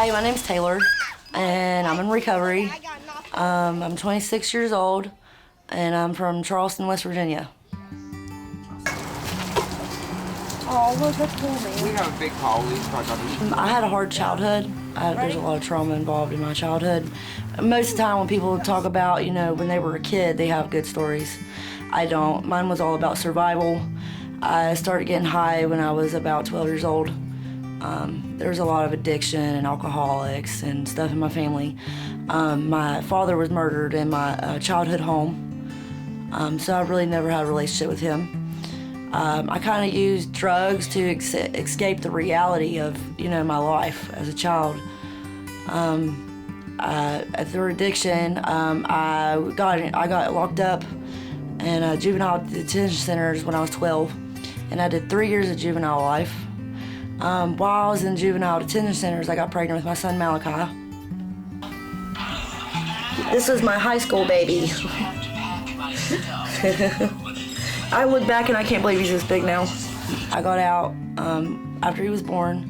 Hi, my name's Taylor, and I'm in recovery. I'm 26 years old, and I'm from Charleston, West Virginia. Oh, look, that's cool, man. We have a big collie. I had a hard childhood. There's a lot of trauma involved in my childhood. Most of the time when people talk about, when they were a kid, they have good stories. I don't. Mine was all about survival. I started getting high when I was about 12 years old. There was a lot of addiction and alcoholics and stuff in my family. My father was murdered in my childhood home, so I really never had a relationship with him. I kind of used drugs to escape the reality of, my life as a child. Through addiction, I got locked up in juvenile detention centers when I was 12, and I did 3 years of juvenile life. While I was in juvenile detention centers, I got pregnant with my son Malachi. This was my high school baby. I look back and I can't believe he's this big now. I got out after he was born,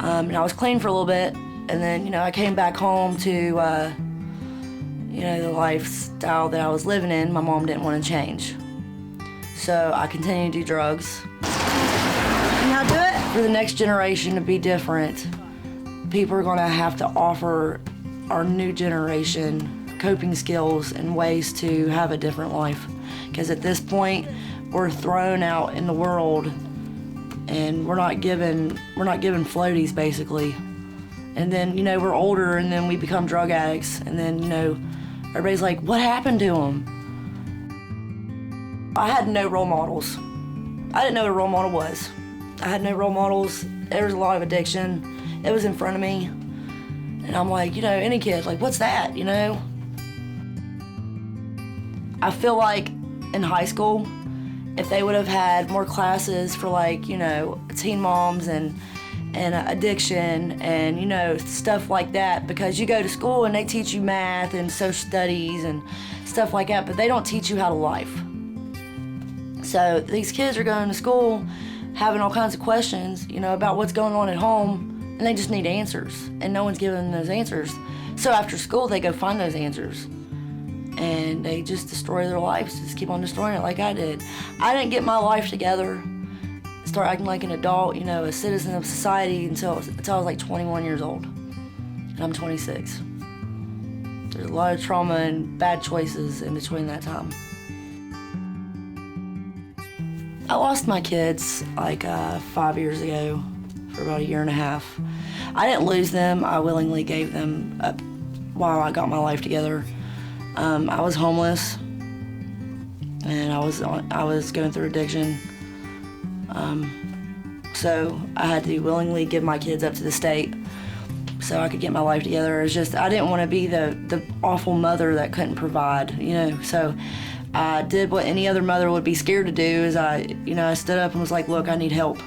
and I was clean for a little bit, and then, I came back home to, the lifestyle that I was living in. My mom didn't want to change. So I continued to do drugs. Now do it. For the next generation to be different, people are gonna have to offer our new generation coping skills and ways to have a different life. Because at this point, we're thrown out in the world and we're not given floaties, basically. And then, we're older and then we become drug addicts, and then, everybody's like, what happened to them? I had no role models. I didn't know what a role model was. I had no role models. There was a lot of addiction. It was in front of me. And I'm like, any kid, like, what's that, I feel like in high school, if they would have had more classes for teen moms and addiction and, stuff like that, because you go to school and they teach you math and social studies and stuff like that, but they don't teach you how to life. So these kids are going to school having all kinds of questions, about what's going on at home, and they just need answers, and no one's giving them those answers. So after school, they go find those answers, and they just destroy their lives, just keep on destroying it like I did. I didn't get my life together, start acting like an adult, a citizen of society until I was like 21 years old, and I'm 26. There's a lot of trauma and bad choices in between that time. I lost my kids 5 years ago for about 1.5 years. I didn't lose them. I willingly gave them up while I got my life together. I was homeless, and I was going through addiction. So I had to willingly give my kids up to the state so I could get my life together. It's just I didn't want to be the awful mother that couldn't provide, So I did what any other mother would be scared to do. Is I stood up and was like, look, I need help.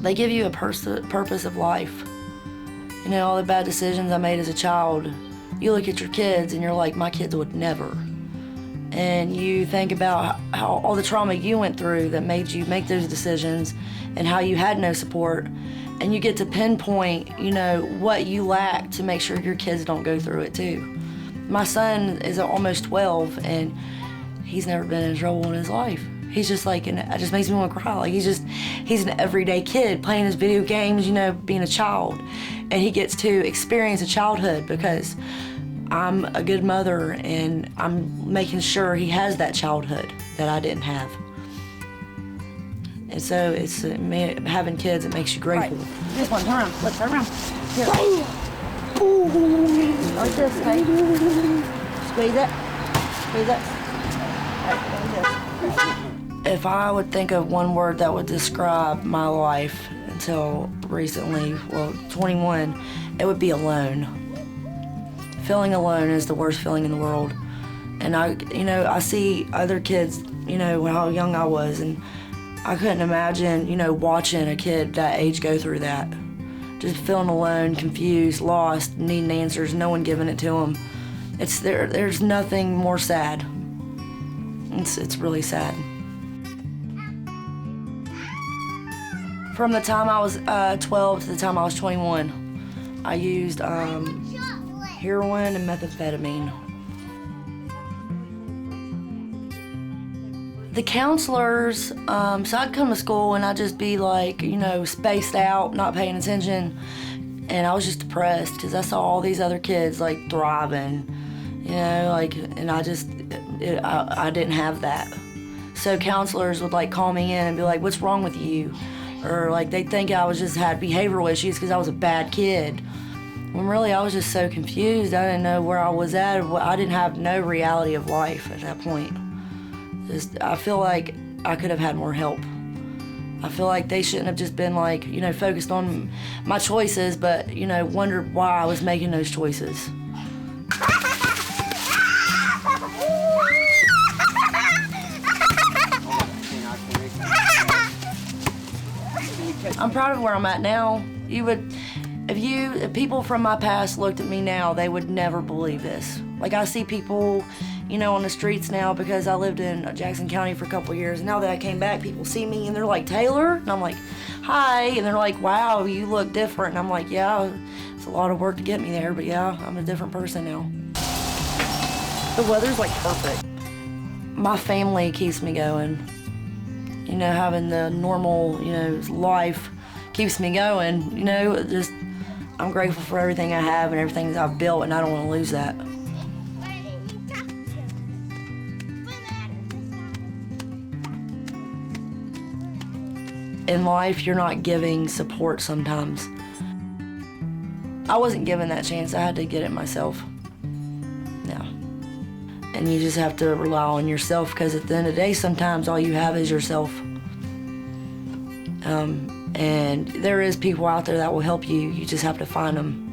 They give you a purpose of life. All the bad decisions I made as a child, you look at your kids and you're like, my kids would never. And you think about how all the trauma you went through that made you make those decisions and how you had no support. And you get to pinpoint, what you lack to make sure your kids don't go through it too. My son is almost 12, and he's never been in trouble in his life. He's just it just makes me want to cry. He's an everyday kid playing his video games, being a child. And he gets to experience a childhood because I'm a good mother and I'm making sure he has that childhood that I didn't have. And so it's having kids, it makes you grateful. Right. This one, turn around. Let's turn around. Here. Like this, okay? Squeeze it. Squeeze it. Right, like this. If I would think of one word that would describe my life until recently, 21, it would be alone. Feeling alone is the worst feeling in the world. And I see other kids, how young I was, and I couldn't imagine, watching a kid that age go through that. Just feeling alone, confused, lost, needing answers, no one giving it to them. There's nothing more sad. It's really sad. From the time I was 12 to the time I was 21, I used heroin and methamphetamine. The counselors, so I'd come to school and I'd just be like, you know, spaced out, not paying attention, and I was just depressed because I saw all these other kids like thriving, you know, like, and I didn't have that. So counselors would like call me in and be like, "What's wrong with you?" Or like they'd think I was just had behavioral issues because I was a bad kid. When really I was just so confused. I didn't know where I was at. I didn't have no reality of life at that point. I feel like I could have had more help. I feel like they shouldn't have just been like, you know, focused on my choices, but, you know, wondered why I was making those choices. I'm proud of where I'm at now. If people from my past looked at me now, they would never believe this. Like, I see people, you know, on the streets now because I lived in Jackson County for a couple of years. And now that I came back, people see me and they're like, "Taylor?" And I'm like, "Hi." And they're like, "Wow, you look different." And I'm like, "Yeah, it's a lot of work to get me there, but yeah, I'm a different person now." The weather's like perfect. My family keeps me going. You know, having the normal, you know, life keeps me going. You know, just, I'm grateful for everything I have and everything that I've built, and I don't want to lose that. In life, you're not giving support sometimes. I wasn't given that chance. I had to get it myself. Yeah. And you just have to rely on yourself, because at the end of the day, sometimes all you have is yourself. And there is people out there that will help you. You just have to find them.